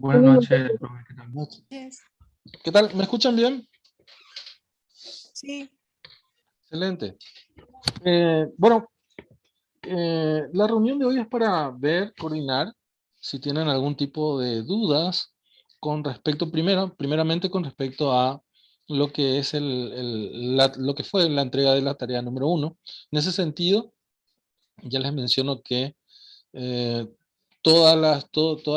Buenas noches, profe, ¿qué tal? Yes. ¿Qué tal? ¿Me escuchan bien? Sí, Excelente. Bueno, la reunión de hoy es para ver, coordinar, si tienen algún tipo de dudas con respecto, primeramente con respecto a lo que es lo que fue la entrega de la tarea número 1. En ese sentido, ya les menciono que eh, todas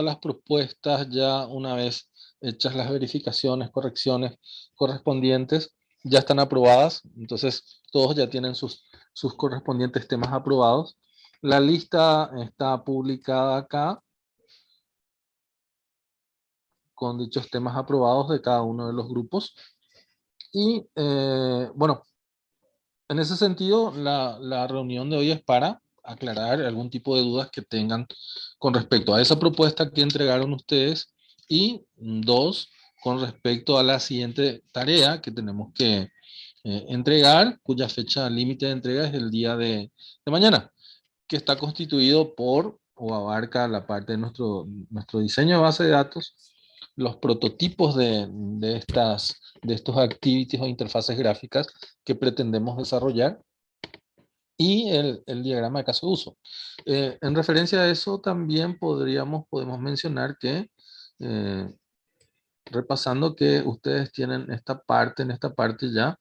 las propuestas, ya una vez hechas las verificaciones, correcciones correspondientes, ya están aprobadas. Entonces, todos ya tienen sus correspondientes temas aprobados. La lista está publicada acá con dichos temas aprobados de cada uno de los grupos. Y bueno, en ese sentido, la reunión de hoy es para aclarar algún tipo de dudas que tengan con respecto a esa propuesta que entregaron ustedes y dos, con respecto a la siguiente tarea que tenemos que entregar, cuya fecha límite de entrega es el día de mañana, que está constituido por o abarca la parte de nuestro diseño de base de datos, los prototipos de estos activities o interfaces gráficas que pretendemos desarrollar y el diagrama de caso de uso. En referencia a eso también podemos mencionar que, repasando que ustedes tienen en esta parte ya,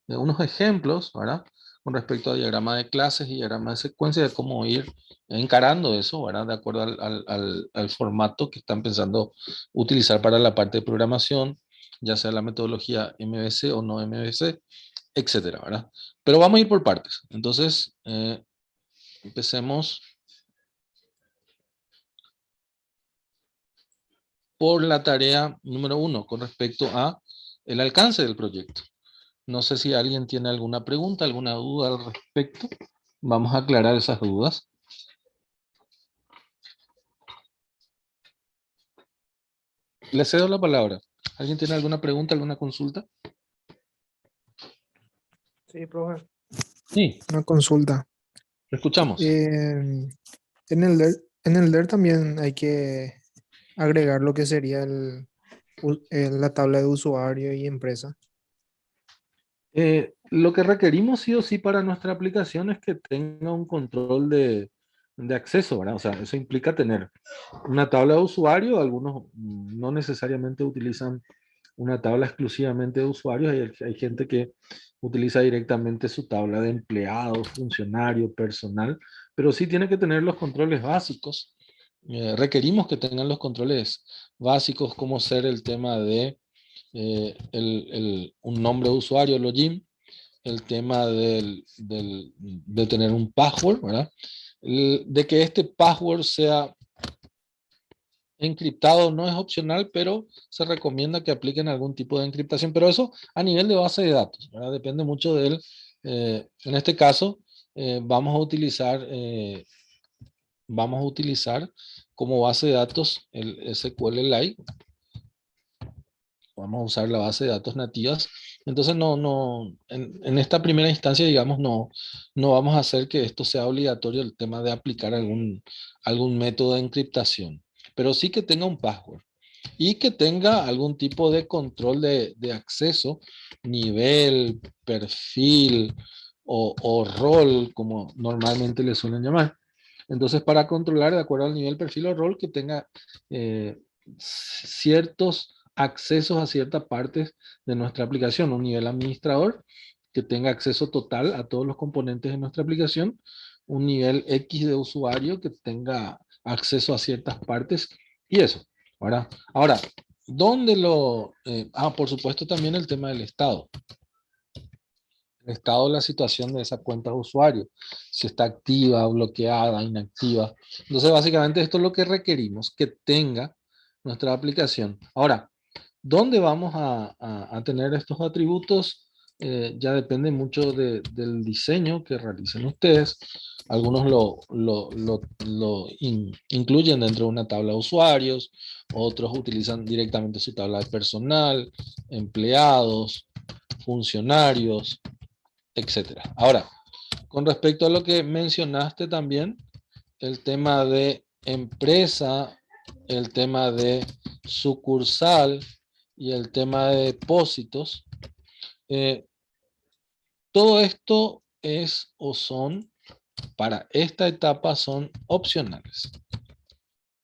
unos ejemplos, ¿verdad? Con respecto a diagrama de clases y diagrama de secuencia, de cómo ir encarando eso, ¿verdad? De acuerdo al formato que están pensando utilizar para la parte de programación, ya sea la metodología MVC o no MVC, etcétera, ¿verdad? Pero vamos a ir por partes. Entonces, empecemos por la tarea número 1 con respecto a el alcance del proyecto. No sé si alguien tiene alguna pregunta, alguna duda al respecto. Vamos a aclarar esas dudas. Le cedo la palabra. ¿Alguien tiene alguna pregunta, alguna consulta? Sí, profe, Sí, una consulta. lo escuchamos. En el DER también hay que agregar lo que sería la tabla de usuario y empresa. Lo que requerimos sí o sí para nuestra aplicación es que tenga un control de acceso, ¿verdad? O sea, eso implica tener una tabla de usuario. Algunos no necesariamente utilizan una tabla exclusivamente de usuarios. Hay gente que utiliza directamente su tabla de empleados, funcionario, personal, pero sí tiene que tener los controles básicos. Requerimos que tengan los controles básicos, como ser el tema de un nombre de usuario, login, el tema de tener un password, ¿verdad? De que este password sea encriptado no es opcional, pero se recomienda que apliquen algún tipo de encriptación, pero eso a nivel de base de datos, ¿verdad? Depende mucho del, en este caso, vamos a utilizar como base de datos el SQLite. Vamos a usar la base de datos nativas. Entonces, en esta primera instancia, digamos, no vamos a hacer que esto sea obligatorio el tema de aplicar algún método de encriptación, pero sí que tenga un password y que tenga algún tipo de control de acceso, nivel, perfil o rol, como normalmente le suelen llamar. Entonces, para controlar de acuerdo al nivel, perfil o rol, que tenga ciertos accesos a ciertas partes de nuestra aplicación. Un nivel administrador que tenga acceso total a todos los componentes de nuestra aplicación. Un nivel X de usuario que tenga acceso a ciertas partes. Y eso, ¿verdad? Ahora, ¿dónde por supuesto también el tema del estado. El estado de la situación de esa cuenta de usuario, si está activa, bloqueada, inactiva. Entonces, básicamente esto es lo que requerimos, que tenga nuestra aplicación. Ahora, ¿dónde vamos a tener estos atributos? Ya depende mucho del diseño que realicen ustedes. Algunos incluyen dentro de una tabla de usuarios, otros utilizan directamente su tabla de personal, empleados, funcionarios, etcétera. Ahora, con respecto a lo que mencionaste también, el tema de empresa, el tema de sucursal y el tema de depósitos, todo esto es o son, para esta etapa son opcionales.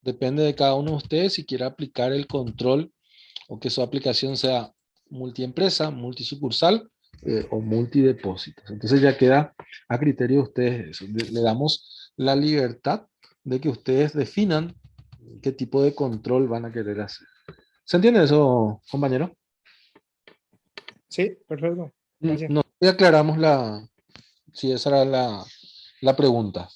Depende de cada uno de ustedes si quiere aplicar el control o que su aplicación sea multiempresa, multisucursal o multidepósitos. Entonces ya queda a criterio de ustedes eso. Le damos la libertad de que ustedes definan qué tipo de control van a querer hacer. ¿Se entiende eso, compañero? Sí, perfecto. Gracias. No, ya aclaramos si esa era la pregunta.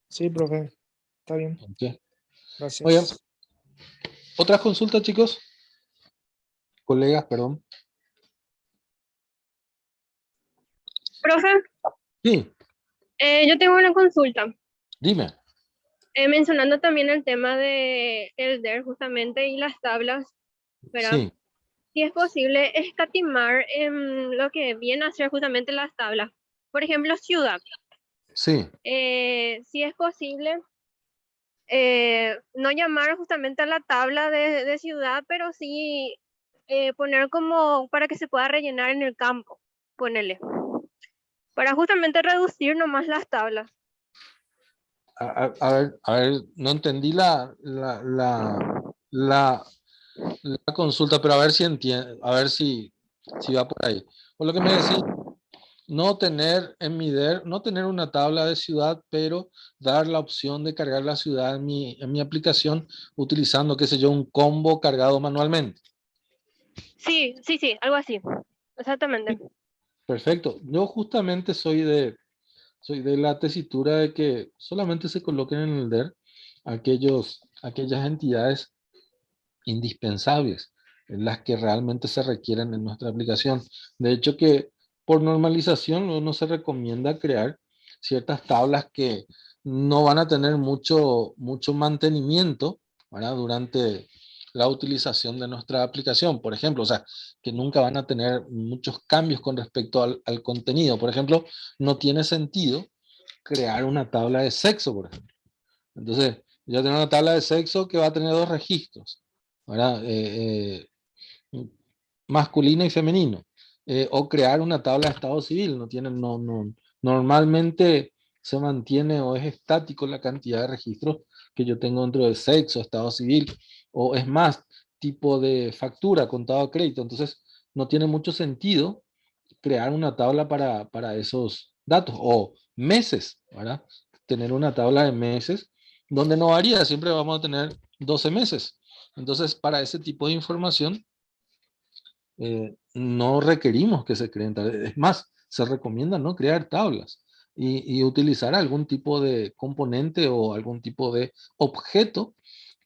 Sí, profe. Está bien. Ok. Gracias. Muy bien. ¿Otras consultas, chicos? Colegas, perdón. Profe, Sí, yo tengo una consulta. dime. Mencionando también el tema de el DER justamente y las tablas, ¿verdad? Sí, Si es posible escatimar en lo que viene a ser justamente las tablas. Por ejemplo, ciudad. sí. Si es posible no llamar justamente a la tabla de ciudad, pero sí poner como para que se pueda rellenar en el campo, ponerle. Para justamente reducir nomás las tablas. A ver, no entendí la consulta, pero a ver si entiendo, a ver si va por ahí. Por lo que me decís, no tener en mi DER, no tener una tabla de ciudad, pero dar la opción de cargar la ciudad en mi aplicación utilizando, qué sé yo, un combo cargado manualmente. Sí, algo así. Exactamente. Perfecto. Yo justamente soy de la tesitura de que solamente se coloquen en el DER aquellas entidades indispensables, las que realmente se requieren en nuestra aplicación. De hecho, que por normalización no se recomienda crear ciertas tablas que no van a tener mucho mantenimiento, ¿verdad? Durante la utilización de nuestra aplicación, por ejemplo, o sea, que nunca van a tener muchos cambios con respecto al contenido. Por ejemplo, no tiene sentido crear una tabla de sexo, por ejemplo. Entonces, yo tengo una tabla de sexo que va a tener dos registros, ¿verdad? Masculino y femenino. O crear una tabla de estado civil. Normalmente se mantiene o es estático la cantidad de registros que yo tengo dentro del sexo, estado civil, o es más, tipo de factura, contado a crédito. Entonces, no tiene mucho sentido crear una tabla para esos datos, o meses, ¿verdad? Tener una tabla de meses donde no varía, siempre vamos a tener 12 meses. Entonces, para ese tipo de información, no requerimos que se creen tablas. Es más, se recomienda no crear tablas y utilizar algún tipo de componente o algún tipo de objeto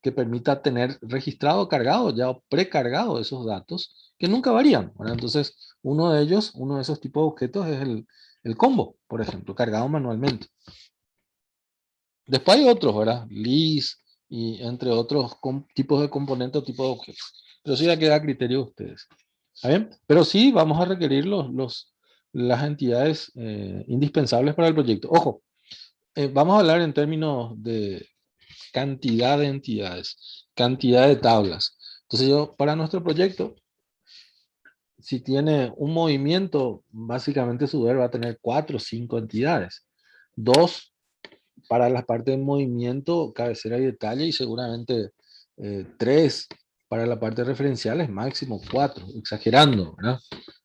que permita tener registrado, cargado ya o precargado esos datos que nunca varían, ¿verdad? Entonces, uno de esos tipos de objetos es el combo, por ejemplo, cargado manualmente. Después hay otros, ¿verdad? LIS y entre otros tipos de componentes o tipos de objetos. Pero eso ya queda a criterio de ustedes. ¿Está bien? Pero sí vamos a requerir las entidades indispensables para el proyecto. Ojo, vamos a hablar en términos de cantidad de entidades, cantidad de tablas. Entonces yo, para nuestro proyecto, si tiene un movimiento, básicamente su DER va a tener 4 o 5 entidades. 2 para la parte de movimiento, cabecera y detalle, y seguramente 3 para la parte de referenciales, máximo 4, exagerando, ¿verdad?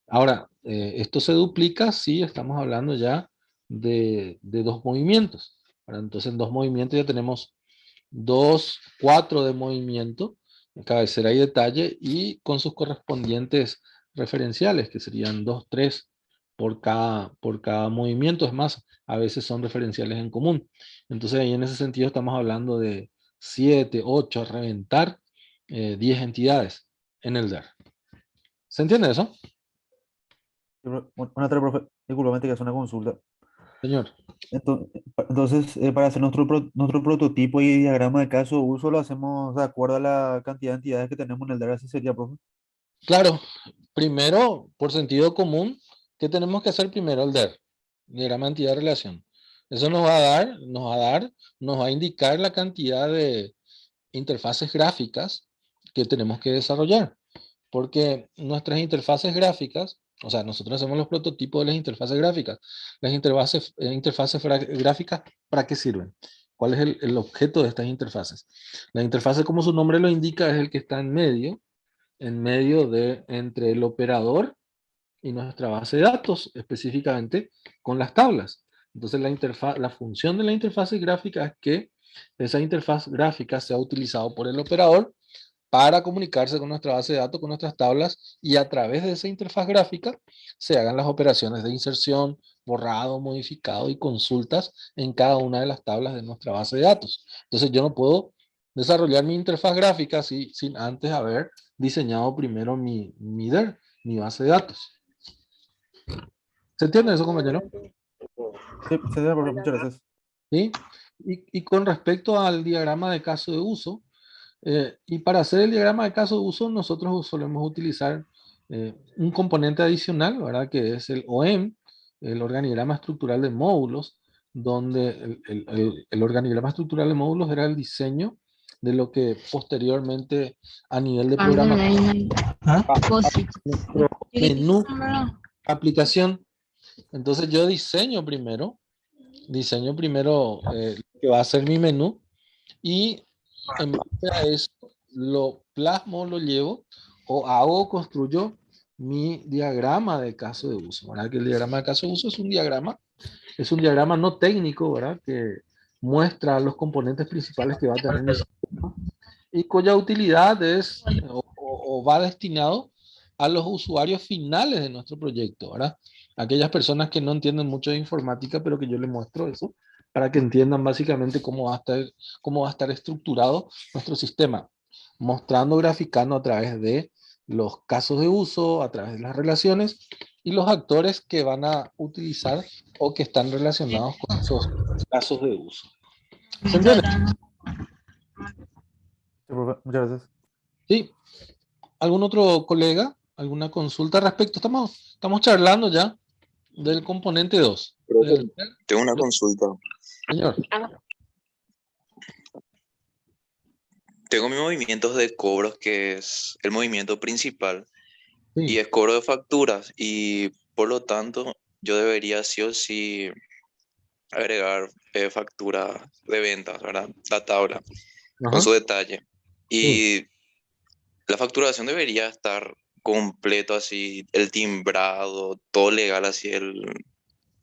Ahora, esto se duplica si estamos hablando ya de 2 movimientos. ¿Verdad? Entonces, en 2 movimientos ya tenemos 4 de movimiento, cabecera y detalle, y con sus correspondientes referenciales, que serían 2, 3 por cada movimiento. Es más, a veces son referenciales en común. Entonces, ahí en ese sentido estamos hablando de 7, 8, a reventar 10 entidades en el DER. ¿Se entiende eso? Buenas tardes, profe. Disculpame, que hacer una consulta. Señor. Entonces, para hacer nuestro prototipo y diagrama de caso de uso, lo hacemos de acuerdo a la cantidad de entidades que tenemos en el DARE, así sería, profe. Claro, primero, por sentido común, ¿qué tenemos que hacer primero? El DER, diagrama de entidad de relación. Eso nos va a indicar la cantidad de interfaces gráficas que tenemos que desarrollar. Porque nuestras interfaces gráficas, o sea, nosotros hacemos los prototipos de las interfaces gráficas. Las gráficas, ¿para qué sirven? ¿Cuál es el objeto de estas interfaces? La interfase, como su nombre lo indica, es el que está en medio de entre el operador y nuestra base de datos, específicamente con las tablas. Entonces la función de la interfaz gráfica es que esa interfaz gráfica sea utilizada por el operador para comunicarse con nuestra base de datos, con nuestras tablas, y a través de esa interfaz gráfica se hagan las operaciones de inserción, borrado, modificado y consultas en cada una de las tablas de nuestra base de datos. Entonces yo no puedo desarrollar mi interfaz gráfica sin antes haber diseñado primero mi DER, mi base de datos. ¿Se entiende eso, compañero? Sí, sí, de acuerdo, muchas gracias. ¿Sí? Y con respecto al diagrama de caso de uso, y para hacer el diagrama de caso de uso, nosotros solemos utilizar un componente adicional, ¿verdad? Que es el OEM, el organigrama estructural de módulos, donde el organigrama estructural de módulos era el diseño de lo que posteriormente a nivel de programación, nuestro menú, aplicación. Entonces yo diseño primero lo que va a ser mi menú, y en base a eso lo plasmo, lo llevo o construyo mi diagrama de caso de uso, ¿verdad? Que el diagrama de caso de uso es un diagrama no técnico, ¿verdad? Que muestra los componentes principales que va a tener mi sistema y cuya utilidad es o va destinado a los usuarios finales de nuestro proyecto, ¿verdad? Aquellas personas que no entienden mucho de informática, pero que yo les muestro eso para que entiendan básicamente cómo va a estar estructurado nuestro sistema, mostrando, graficando a través de los casos de uso, a través de las relaciones y los actores que van a utilizar o que están relacionados con esos casos de uso. ¿Se entiende? Sí, profe, muchas gracias. Sí. ¿Algún otro colega? ¿Alguna consulta al respecto? Estamos charlando ya del componente 2. Profe, tengo una consulta. Señor. Tengo mis movimientos de cobros, que es el movimiento principal, y Sí. es cobro de facturas, y por lo tanto yo debería sí o sí agregar factura de ventas, ¿verdad? La tabla con Ajá. su detalle. Sí. Y la facturación debería estar completo, así, el timbrado, todo legal, así, el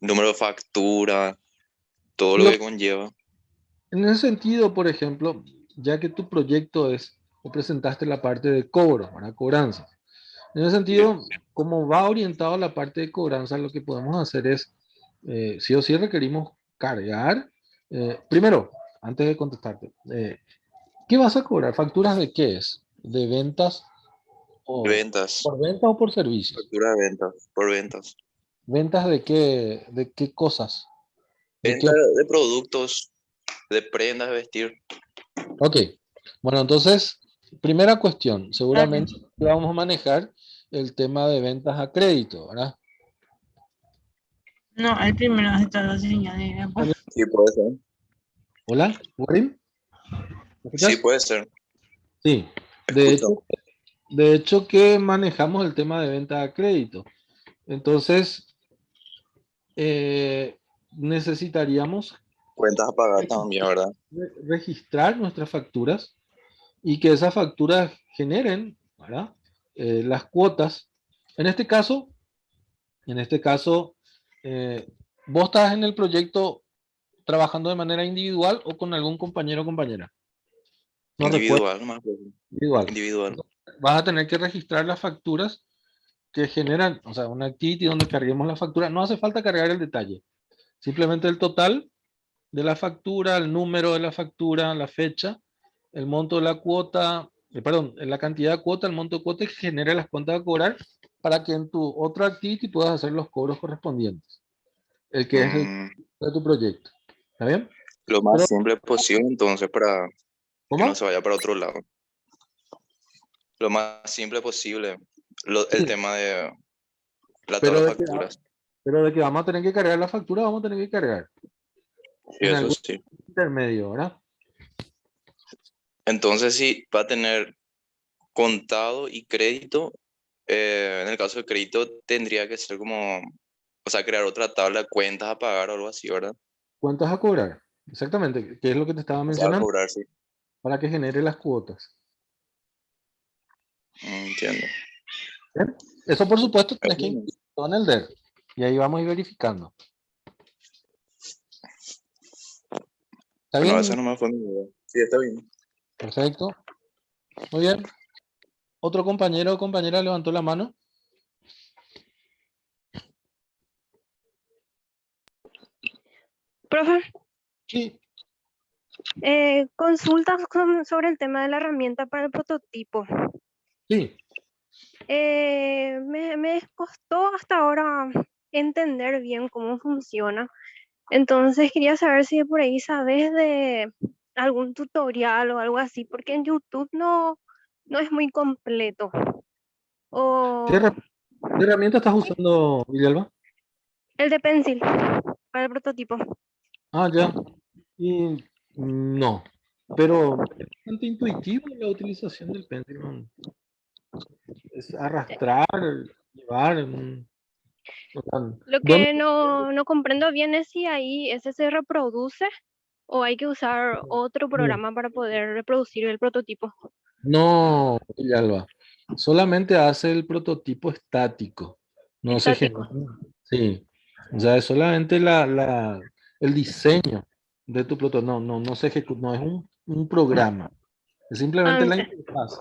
número de factura, todo lo Lo- que conlleva. en ese sentido, por ejemplo, ya que tu proyecto o presentaste la parte de cobro, ¿verdad? Cobranza. En ese sentido, como va orientado a la parte de cobranza, lo que podemos hacer es, sí o sí requerimos cargar, primero, antes de contestarte, ¿qué vas a cobrar? ¿Facturas de qué es? ¿De ventas Ventas, por ventas o por servicios? factura de ventas, por ventas. ¿Ventas de qué cosas? ¿De qué? Venta de productos, de prendas de vestir. Ok. Bueno, entonces, primera cuestión, seguramente vamos a manejar el tema de ventas a crédito, ¿verdad? No, el primero está la señal de después. Sí, puede ser. Hola, ¿Warim? ¿Me escuchas? Sí, puede ser. Sí. Escucho. De hecho que manejamos el tema de venta a crédito. Entonces, necesitaríamos Cuentas a pagar también, ¿verdad? registrar nuestras facturas y que esas facturas generen, ¿verdad? Las cuotas. En este caso, vos estás en el proyecto trabajando de manera individual o con algún compañero o compañera. No recuerdo. Individual, más bien. Individual. Individual. Vas a tener que registrar las facturas que generan, o sea, una activity donde carguemos la factura. No hace falta cargar el detalle. Simplemente el total de la factura, el número de la factura, la fecha, el monto de la cuota, perdón, la cantidad de cuota, el monto de cuota que genere las cuentas a cobrar para que en tu otro activity puedas hacer los cobros correspondientes. El que es de tu proyecto. ¿Está bien? Lo más Pero, simple posible, entonces, para que ¿cómo? no se vaya para otro lado. Lo más simple posible, el Sí. tema de la Pero tabla de de que, facturas. pero de que vamos a tener que cargar la factura, vamos a tener que cargar. Sí, en eso algún sí. intermedio, ¿verdad? Entonces sí, va a tener contado y crédito. En el caso de crédito tendría que ser como, o sea, crear otra tabla de cuentas a pagar o algo así, ¿verdad? ¿Cuántas a cobrar? Exactamente, que es lo que te estaba O sea, a mencionando, cobrar, sí. para que genere las cuotas. Entiendo. ¿Bien? Eso, por supuesto, tienes que Eso, incluir todo en el DER. Y ahí vamos a ir verificando. ¿Está bueno, esa bien? nomás fue mi duda. Sí, está bien. Perfecto. Muy bien. ¿Otro compañero o compañera levantó la mano? Profe, Sí. consultas sobre el tema de la herramienta para el prototipo. Sí. Me costó hasta ahora entender bien cómo funciona. Entonces quería saber si por ahí sabes de algún tutorial o algo así, porque en YouTube no es muy completo. ¿Qué, O qué herramienta estás usando, Villalba? el de Pencil para el prototipo. Ah, ya. Y no. Pero es bastante intuitivo la utilización del Pentium. Es arrastrar, llevar. O sea, Lo ¿dónde? que no comprendo bien es si ahí ese se reproduce o hay que usar otro No, programa para poder reproducir el prototipo. no, Villalba. Solamente hace el prototipo estático. No se Estático. genera. Sí. O sea, es solamente el diseño de tu prototipo. No se ejecuta. No es un programa. Es Ah, simplemente la interfaz.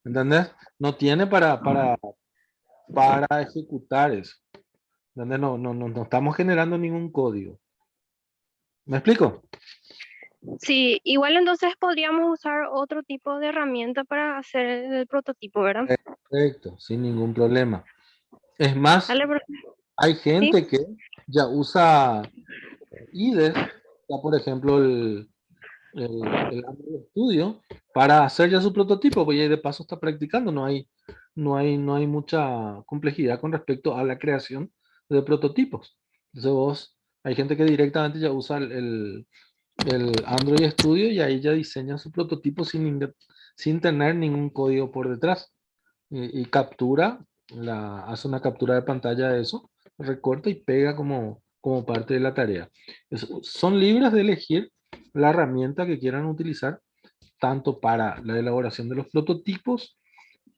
¿Entendés? No tiene para ejecutar eso. ¿Entendés? No estamos generando ningún código. ¿Me explico? sí, igual entonces podríamos usar otro tipo de herramienta para hacer el prototipo, ¿verdad? Perfecto, sin ningún problema. Es más, Dale, hay sí. gente que ya usa IDE, ya por ejemplo el Android Studio, para hacer ya su prototipo, pues ya de paso está practicando, no hay mucha complejidad con respecto a la creación de prototipos. Entonces hay gente que directamente ya usa el Android Studio y ahí ya diseña su prototipo sin tener ningún código por detrás. Y captura, hace una captura de pantalla de eso, recorta y pega como parte de la tarea. Son libres de elegir la herramienta que quieran utilizar, tanto para la elaboración de los prototipos,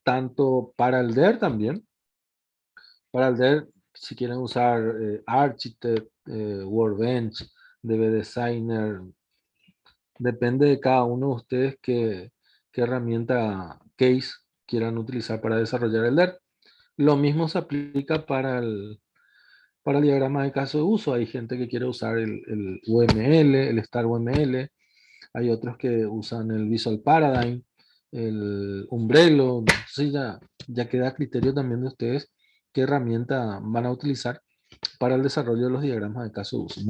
tanto para el DER también. Para el DER, si quieren usar Architect, Workbench, DB Designer, depende de cada uno de ustedes qué herramienta case quieran utilizar para desarrollar el DER. Lo mismo se aplica para el diagrama de caso de uso. Hay gente que quiere usar el UML, el Star UML. Hay otros que usan el Visual Paradigm, el Umbrello. Entonces ya queda a criterio también de ustedes qué herramienta van a utilizar para el desarrollo de los diagramas de caso de uso.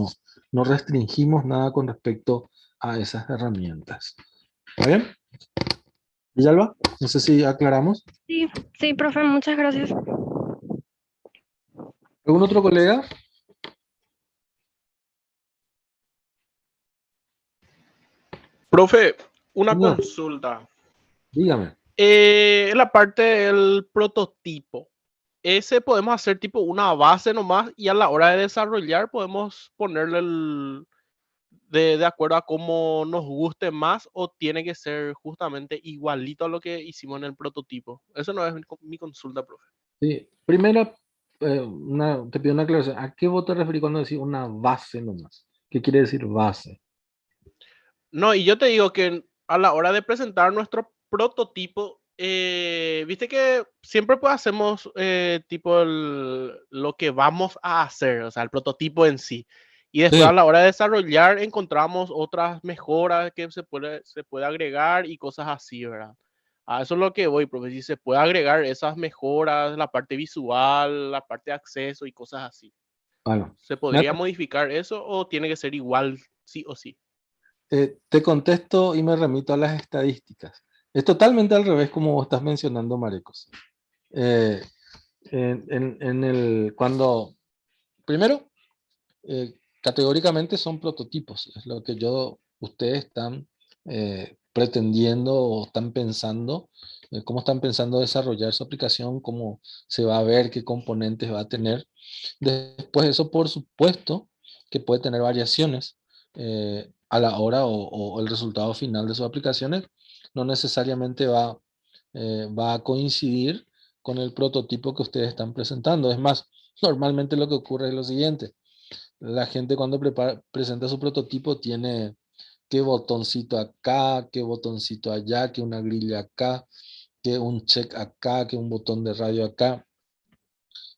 No restringimos nada con respecto a esas herramientas. ¿Está bien? Villalba, no sé si aclaramos. Sí, sí, profe, muchas gracias. ¿Algún otro colega? Profe, una No, consulta. dígame. En la parte del prototipo, ese podemos hacer tipo una base nomás y a la hora de desarrollar podemos ponerle de acuerdo a cómo nos guste más o tiene que ser justamente igualito a lo que hicimos en el prototipo. Eso no es mi consulta, profe. Sí, primero, te pido una aclaración. ¿A qué vos te referís cuando decís una base nomás? ¿Qué quiere decir base? No, y yo te digo que a la hora de presentar nuestro prototipo, viste que siempre pues hacemos tipo lo que vamos a hacer, o sea, el prototipo en sí. Y después Sí, a la hora de desarrollar encontramos otras mejoras que se puede agregar y cosas así, ¿verdad? A eso es lo que voy, profe, si se puede agregar esas mejoras, la parte visual, la parte de acceso y cosas así. bueno. ¿Se Me- podría modificar eso o tiene que ser igual sí o sí? te contesto y me remito a las estadísticas. Es totalmente al revés como vos estás mencionando, Marecos. Cuando, primero, categóricamente son prototipos, es lo que ustedes están pretendiendo o están pensando, cómo están pensando desarrollar su aplicación, cómo se va a ver, qué componentes va a tener. Después eso, por supuesto, que puede tener variaciones a la hora o el resultado final de sus aplicaciones, no necesariamente va a coincidir con el prototipo que ustedes están presentando. Es más, normalmente lo que ocurre es lo siguiente. La gente cuando presenta su prototipo tiene qué botoncito acá, qué botoncito allá, que una grilla acá, que un check acá, que un botón de radio acá.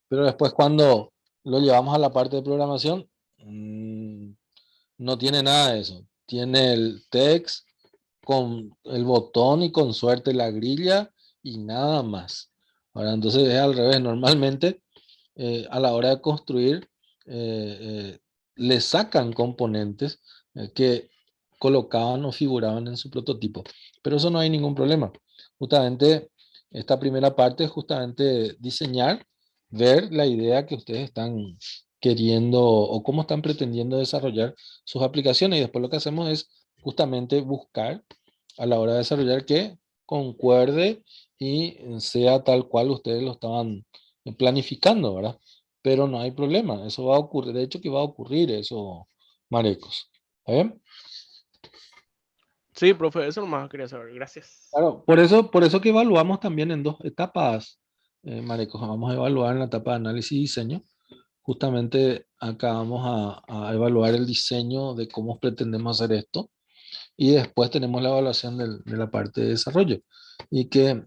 Pero después cuando lo llevamos a la parte de programación, no tiene nada de eso. Tiene el text con el botón y con suerte la grilla y nada más. Ahora, entonces es al revés. Normalmente a la hora de construir le sacan componentes que colocaban o figuraban en su prototipo. Pero eso no hay ningún problema. Justamente esta primera parte es justamente diseñar, ver la idea que ustedes están queriendo o cómo están pretendiendo desarrollar sus aplicaciones. Y después lo que hacemos es justamente buscar a la hora de desarrollar que concuerde y sea tal cual ustedes lo estaban planificando, ¿verdad? Pero no hay problema, eso va a ocurrir, de hecho que va a ocurrir eso, Marecos. ¿Está bien? Sí, profe, eso nomás quería saber. Gracias. Claro, por eso que evaluamos también en dos etapas, Marecos. Vamos a evaluar en la etapa de análisis y diseño. Justamente acá vamos a evaluar el diseño de cómo pretendemos hacer esto. Y después tenemos la evaluación de la parte de desarrollo. Y que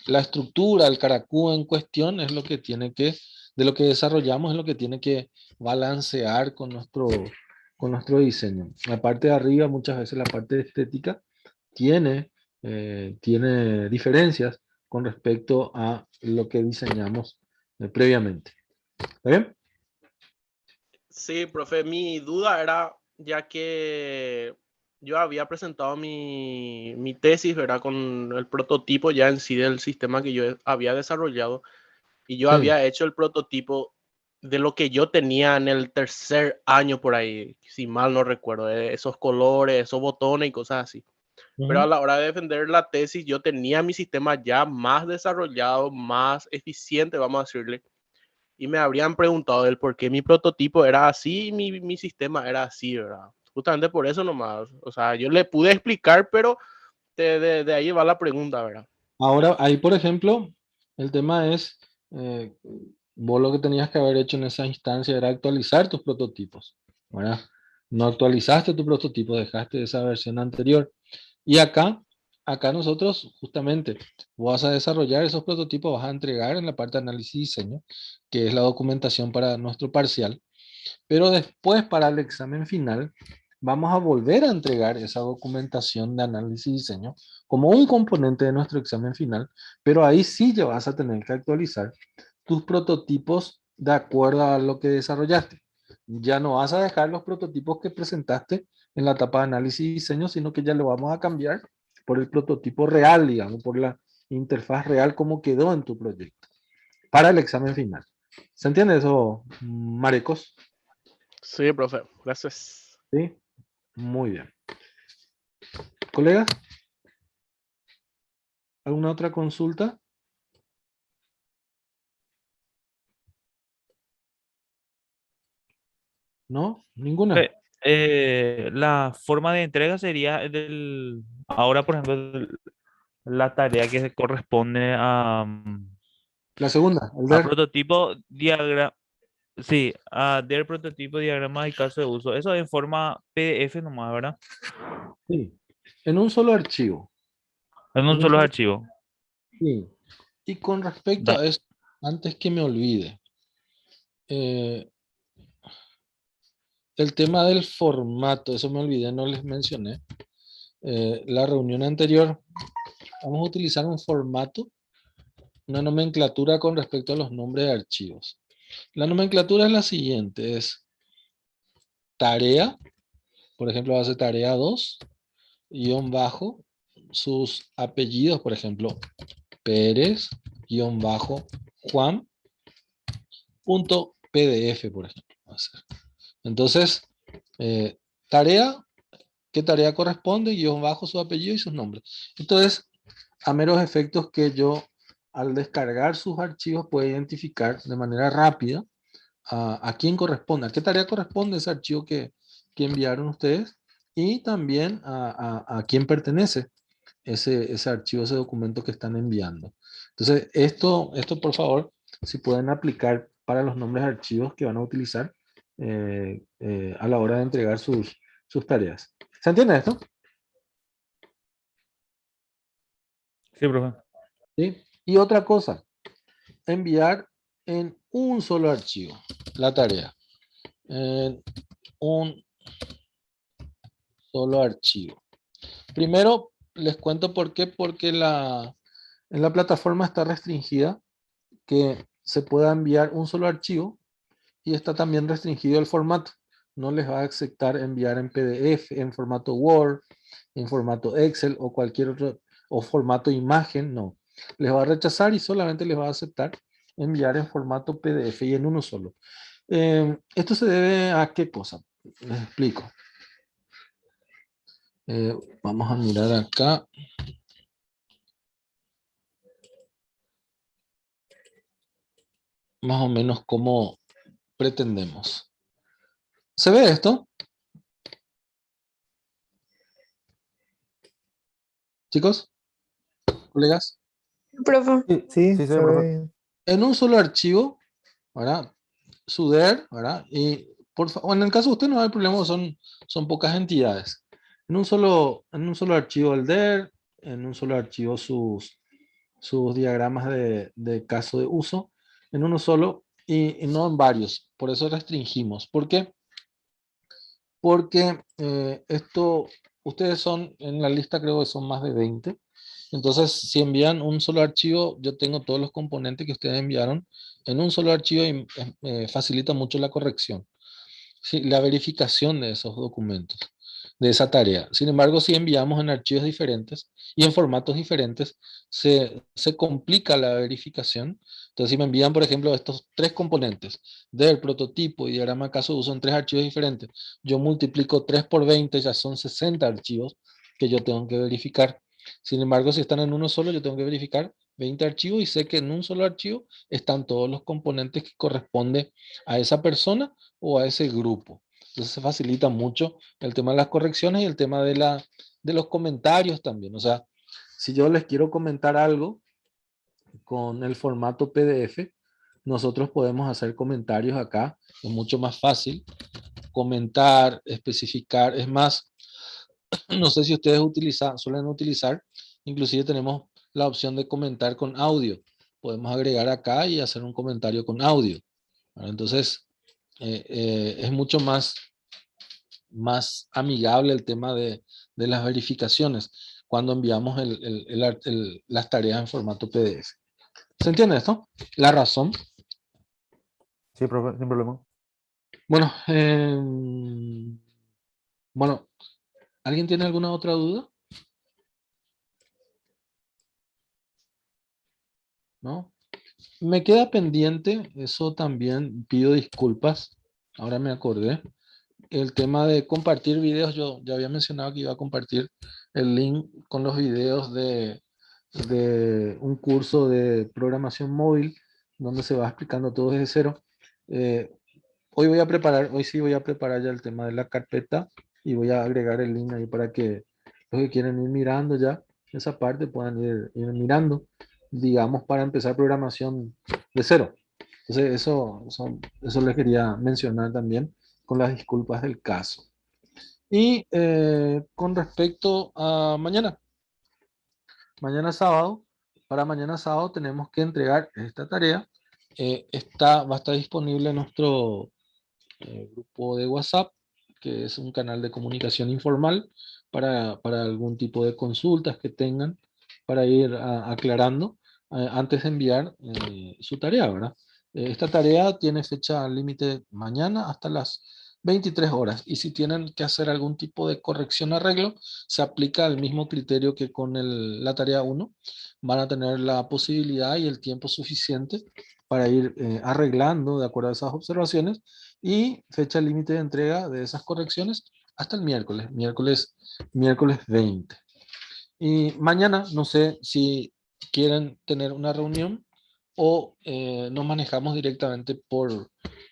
la estructura, el caracú en cuestión es lo que tiene que, de lo que desarrollamos es lo que tiene que balancear con nuestro diseño. La parte de arriba, muchas veces la parte estética, tiene, tiene diferencias con respecto a lo que diseñamos previamente. ¿Está bien? Sí, profe, mi duda era, ya que yo había presentado mi tesis, ¿verdad? Con el prototipo ya en sí del sistema que yo había desarrollado, y yo Sí. había hecho el prototipo de lo que yo tenía en el tercer año por ahí, si mal no recuerdo, esos colores, esos botones y cosas así. Pero a Ujú. la hora de defender la tesis, yo tenía mi sistema ya más desarrollado, más eficiente, vamos a decirle, y me habrían preguntado el por qué mi prototipo era así y mi sistema era así, ¿verdad? Justamente por eso nomás. O sea, yo le pude explicar, pero de ahí va la pregunta, ¿verdad? Ahora, ahí por ejemplo, el tema es, eh, vos lo que tenías que haber hecho en esa instancia era actualizar tus prototipos, ¿verdad? No actualizaste tu prototipo, dejaste esa versión anterior. Y acá nosotros justamente vas a desarrollar esos prototipos, vas a entregar en la parte de análisis y diseño, que es la documentación para nuestro parcial. Pero después para el examen final vamos a volver a entregar esa documentación de análisis y diseño como un componente de nuestro examen final, pero ahí sí ya vas a tener que actualizar tus prototipos de acuerdo a lo que desarrollaste. Ya no vas a dejar los prototipos que presentaste en la etapa de análisis y diseño, sino que ya lo vamos a cambiar por el prototipo real, digamos, por la interfaz real como quedó en tu proyecto para el examen final. ¿Se entiende eso, Marecos? Sí, profe, gracias. Sí, muy bien. Colegas, ¿alguna otra consulta? ¿No? ¿Ninguna? La forma de entrega sería ahora, por ejemplo, la tarea que se corresponde La segunda, el a ver. prototipo, diagrama, sí, a del prototipo, diagrama y caso de uso. Eso en forma PDF nomás, ¿verdad? Sí, en un solo archivo. En En un un solo solo- archivo. sí. Y con respecto a Dale. esto, antes que me olvide, eh, el tema del formato, eso me olvidé, no les mencioné. La reunión anterior, vamos a utilizar un formato, una nomenclatura con respecto a los nombres de archivos. La nomenclatura es la siguiente, es tarea, por ejemplo, va a ser tarea 2, guión bajo, sus apellidos, por ejemplo, Pérez, guión bajo, Juan, punto PDF, por ejemplo. Va a ser. Entonces, Tarea, ¿qué tarea corresponde? Guión bajo su apellido y sus nombres. Entonces, a meros efectos que yo, al descargar sus archivos, pueda identificar de manera rápida a quién corresponde, a qué tarea corresponde ese archivo que enviaron ustedes y también a quién pertenece ese archivo, ese documento que están enviando. Entonces, esto por favor, si pueden aplicar para los nombres de archivos que van a utilizar a la hora de entregar sus tareas. ¿Se entiende esto? Sí, profe. ¿Sí? Y otra cosa, enviar en un solo archivo la tarea. En un solo archivo. Primero, les cuento por qué, porque en la plataforma está restringida que se pueda enviar un solo archivo y está también restringido el formato. No les va a aceptar enviar en PDF, en formato Word, en formato Excel o cualquier otro, o formato imagen, no. Les va a rechazar y solamente les va a aceptar enviar en formato PDF y en uno solo. ¿Esto se debe a qué cosa? Les explico. Vamos a mirar acá. Más o menos cómo pretendemos. ¿Se ve esto? Chicos, colegas, Profe. Sí, Sí, sí, se profe. ve bien. en un solo archivo, ¿verdad? Suder, ¿verdad? Y en el caso de usted no hay problema, son pocas entidades. En un solo archivo el DER, en un solo archivo sus diagramas de caso de uso, en uno solo y no en varios. Por eso restringimos. ¿Por qué? Porque ustedes son, en la lista creo que son más de 20. Entonces, si envían un solo archivo, yo tengo todos los componentes que ustedes enviaron en un solo archivo y facilita mucho la corrección, ¿sí? La verificación de esos documentos, de esa tarea. Sin embargo, si enviamos en archivos diferentes y en formatos diferentes, se complica la verificación. Entonces, si me envían, por ejemplo, estos 3 componentes del prototipo y diagrama de caso de uso en 3 archivos diferentes, yo multiplico 3 por 20, ya son 60 archivos que yo tengo que verificar. Sin embargo, si están en uno solo, yo tengo que verificar 20 archivos y sé que en un solo archivo están todos los componentes que corresponden a esa persona o a ese grupo. Entonces se facilita mucho el tema de las correcciones y el tema de los comentarios también. O sea, si yo les quiero comentar algo con el formato PDF, nosotros podemos hacer comentarios acá. Es mucho más fácil comentar, especificar. Es más, no sé si ustedes suelen utilizar, inclusive tenemos la opción de comentar con audio. Podemos agregar acá y hacer un comentario con audio. Entonces, es mucho más amigable el tema de las verificaciones cuando enviamos las tareas en formato PDF. ¿Se entiende esto? La razón. Sí, profe, sin problema. Bueno, bueno, ¿alguien tiene alguna otra duda? ¿No? Me queda pendiente, eso también pido disculpas, ahora me acordé. El tema de compartir videos, yo ya había mencionado que iba a compartir el link con los videos de un curso de programación móvil donde se va explicando todo desde cero. Hoy sí voy a preparar ya el tema de la carpeta y voy a agregar el link ahí para que los que quieren ir mirando ya esa parte puedan ir mirando, digamos, para empezar programación de cero. Entonces, eso les quería mencionar también con las disculpas del caso. Y con respecto a mañana sábado, para mañana sábado tenemos que entregar esta tarea. Va a estar disponible en nuestro grupo de WhatsApp, que es un canal de comunicación informal para algún tipo de consultas que tengan, para ir aclarando antes de enviar su tarea, ¿verdad? Esta tarea tiene fecha límite mañana hasta las 23 horas y si tienen que hacer algún tipo de corrección o arreglo, se aplica el mismo criterio que con la tarea 1. Van a tener la posibilidad y el tiempo suficiente para ir arreglando de acuerdo a esas observaciones Y fecha límite de entrega de esas correcciones hasta el miércoles 20. Y mañana, no sé si quieren tener una reunión o nos manejamos directamente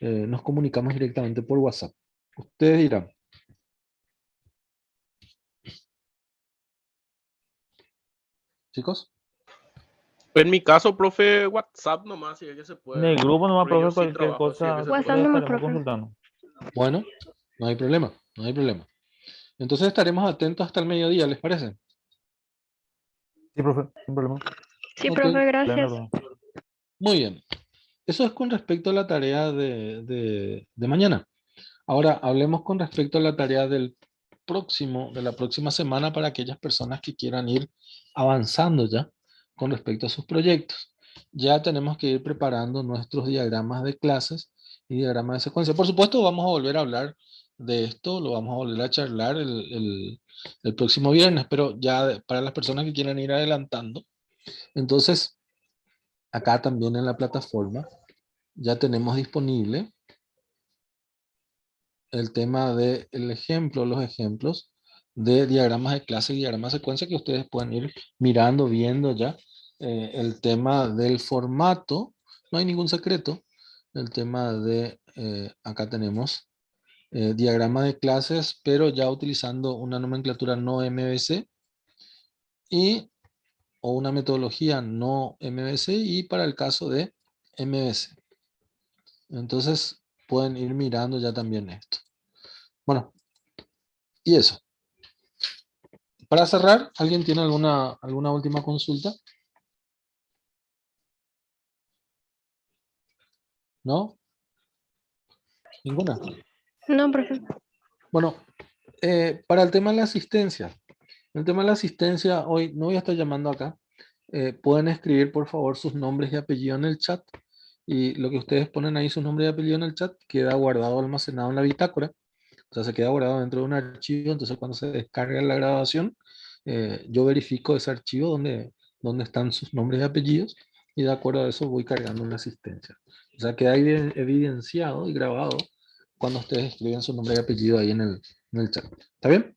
nos comunicamos directamente por WhatsApp. Ustedes dirán. Chicos. En mi caso, profe, WhatsApp nomás, si es que se En puede. el grupo nomás, Porque yo profe, sí cualquier trabajo, si es que cosa se WhatsApp puede. nomás, estaremos profe. consultando. Bueno, no hay problema, no hay problema. Entonces estaremos atentos hasta el mediodía, ¿les parece? Sí, profe, sin problema. Sí, Ok, profe, Pleno, gracias. profe. muy bien. Eso es con respecto a la tarea de mañana. Ahora hablemos con respecto a la tarea de la próxima semana para aquellas personas que quieran ir avanzando ya con respecto a sus proyectos. Ya tenemos que ir preparando nuestros diagramas de clases y diagramas de secuencia. Por supuesto, vamos a volver a hablar de esto, lo vamos a volver a charlar el próximo viernes, pero ya para las personas que quieran ir adelantando. Entonces, acá también en la plataforma ya tenemos disponible el tema de los ejemplos de diagramas de clase y diagramas de secuencia que ustedes pueden ir mirando, viendo ya. El tema del formato, no hay ningún secreto. El tema de, acá tenemos diagrama de clases, pero ya utilizando una nomenclatura no MVC o una metodología no MVC y para el caso de MVC. Entonces pueden ir mirando ya también esto. Bueno, y eso. Para cerrar, ¿alguien tiene alguna última consulta? ¿No? ¿Ninguna? No, profe. Bueno, para el tema de la asistencia. El tema de la asistencia, hoy no voy a estar llamando acá. Pueden escribir, por favor, sus nombres y apellidos en el chat. Y lo que ustedes ponen ahí, su nombre y apellido en el chat, queda guardado, almacenado en la bitácora. O sea, se queda guardado dentro de un archivo. Entonces, cuando se descarga la grabación, yo verifico ese archivo donde están sus nombres y apellidos. Y de acuerdo a eso voy cargando en la asistencia. O sea, queda evidenciado y grabado cuando ustedes escriben su nombre y apellido ahí en el chat. ¿Está bien?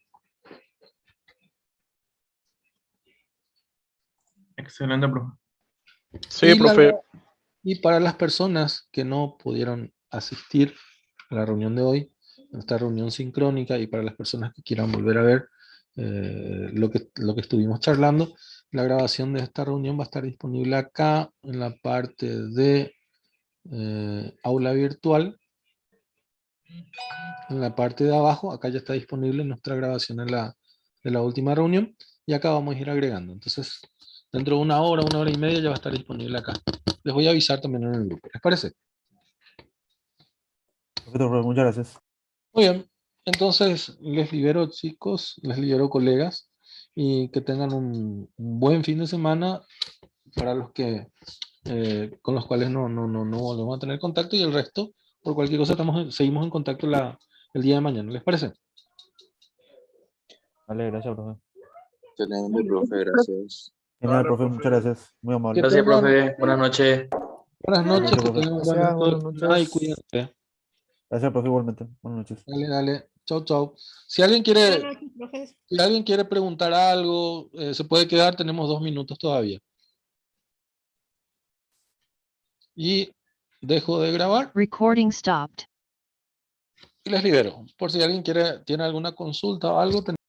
Excelente, profe. Sí, Y, profe. y para las personas que no pudieron asistir a la reunión de hoy, esta reunión sincrónica, y para las personas que quieran volver a ver lo que estuvimos charlando, la grabación de esta reunión va a estar disponible acá en la parte de aula virtual. En la parte de abajo, acá ya está disponible nuestra grabación de la última reunión, y acá vamos a ir agregando. Entonces, dentro de una hora y media ya va a estar disponible acá. Les voy a avisar también en el grupo. ¿Les parece? Perfecto, profe, muchas gracias. Muy bien. Entonces, les libero, chicos, les libero, colegas, y que tengan un buen fin de semana para los que con los cuales no volvemos a tener contacto, y el resto, por cualquier cosa, seguimos en contacto el día de mañana. ¿Les parece? Vale, gracias, profe. Excelente, profe, gracias. Genial, Vale, profe, profe. muchas gracias. Muy Que amable. Gracias, tengan profe. Buenas noches. buenas Buenas noches, noches, que profe. tengan un buen Gracias, resto de buenas jornada y noches. cuídense. Gracias, profe, igualmente. Buenas noches. Dale, dale. Chau, chau. Si alguien quiere preguntar algo, se puede quedar, tenemos 2 minutos todavía. Y dejo de grabar Recording stopped. y les libero. Por si alguien tiene alguna consulta o algo,